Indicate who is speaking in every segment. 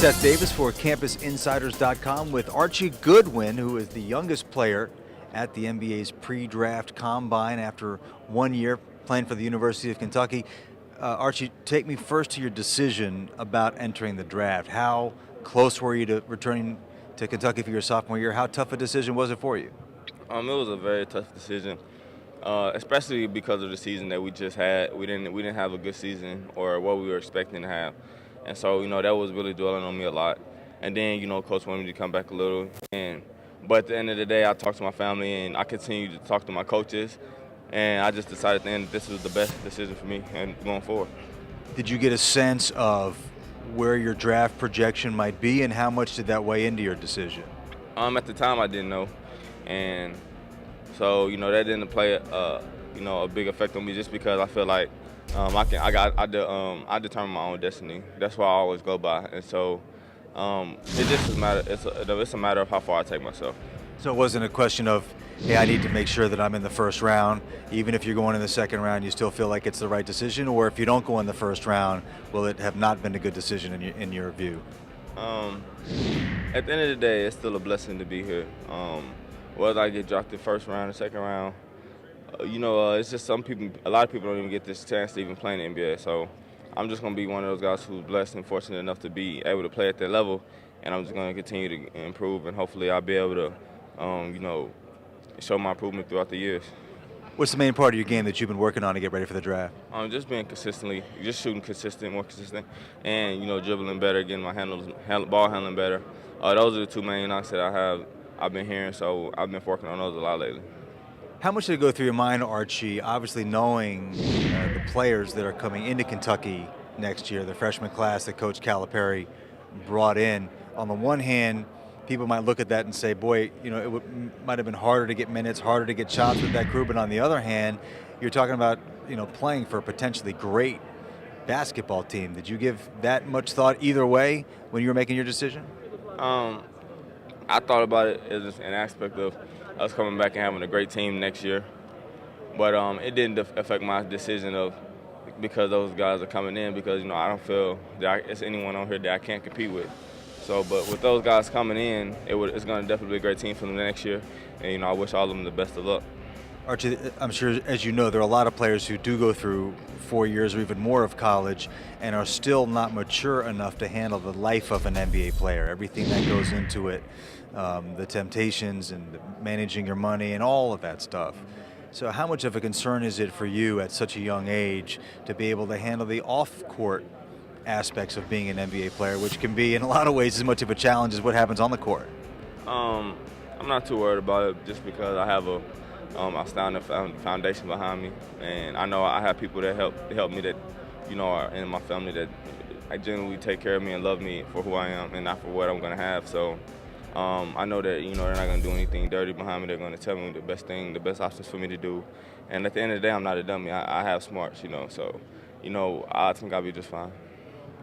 Speaker 1: Seth Davis for CampusInsiders.com with Archie Goodwin, who is the youngest player at the NBA's pre-draft combine after 1 year playing for the University of Kentucky. Archie, take me first to your decision about entering the draft. How close were you to returning to Kentucky for your sophomore year? How tough a decision was it for you?
Speaker 2: It was a very tough decision, especially because of the season that we just had. We didn't have a good season or what we were expecting to have. And so, that was really dwelling on me a lot. And then, Coach wanted me to come back a little. But at the end of the day, I talked to my family, and I continued to talk to my coaches. And I just decided at the end this was the best decision for me and going forward.
Speaker 1: Did you get a sense of where your draft projection might be, and how much did that weigh into your decision?
Speaker 2: At the time, I didn't know. And so, that didn't play a big effect on me just because I feel like I determine my own destiny. That's what I always go by, and so it just is matter. It's a matter of how far I take myself.
Speaker 1: So it wasn't a question of, hey, I need to make sure that I'm in the first round. Even if you're going in the second round, you still feel like it's the right decision, or if you don't go in the first round, will it have not been a good decision in your view?
Speaker 2: At the end of the day, it's still a blessing to be here. Whether I get drafted first round or second round. It's just a lot of people don't even get this chance to even play in the NBA. So I'm just going to be one of those guys who's blessed and fortunate enough to be able to play at that level. And I'm just going to continue to improve, and hopefully I'll be able to, show my improvement throughout the years.
Speaker 1: What's the main part of your game that you've been working on to get ready for the draft?
Speaker 2: Just being just shooting more consistent, and, dribbling better, getting my ball handling better. Those are the two main knocks that I've been hearing, so I've been working on those a lot lately.
Speaker 1: How much did it go through your mind, Archie, obviously knowing the players that are coming into Kentucky next year, the freshman class that Coach Calipari brought in? On the one hand, people might look at that and say, boy, might have been harder to get minutes, harder to get shots with that group. And on the other hand, you're talking about, playing for a potentially great basketball team. Did you give that much thought either way when you were making your decision?
Speaker 2: I thought about it as an aspect of us coming back and having a great team next year. But it didn't affect my decision because those guys are coming in, because, I don't feel that it's anyone on here that I can't compete with. So, but with those guys coming in, it's going to definitely be a great team for them next year. And, I wish all of them the best of luck.
Speaker 1: Archie, I'm sure, as you know, there are a lot of players who do go through 4 years or even more of college and are still not mature enough to handle the life of an NBA player, everything that goes into it, the temptations and managing your money and all of that stuff. So how much of a concern is it for you at such a young age to be able to handle the off-court aspects of being an NBA player, which can be in a lot of ways as much of a challenge as what happens on the court?
Speaker 2: I'm not too worried about it, just because I have a outstanding foundation behind me, and I know I have people that help me that are in my family that I genuinely take care of me and love me for who I am and not for what I'm going to have. So I know that they're not going to do anything dirty behind me. They're going to tell me the best options for me to do. And at the end of the day, I'm not a dummy. I have smarts, so I think I'll be just fine.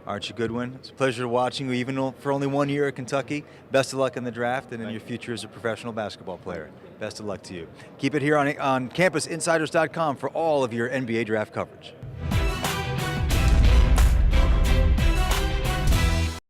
Speaker 1: Archie Goodwin, it's a pleasure watching you, even for only 1 year at Kentucky. Best of luck in the draft and in your future as a professional basketball player. Best of luck to you. Keep it here on CampusInsiders.com for all of your NBA draft coverage.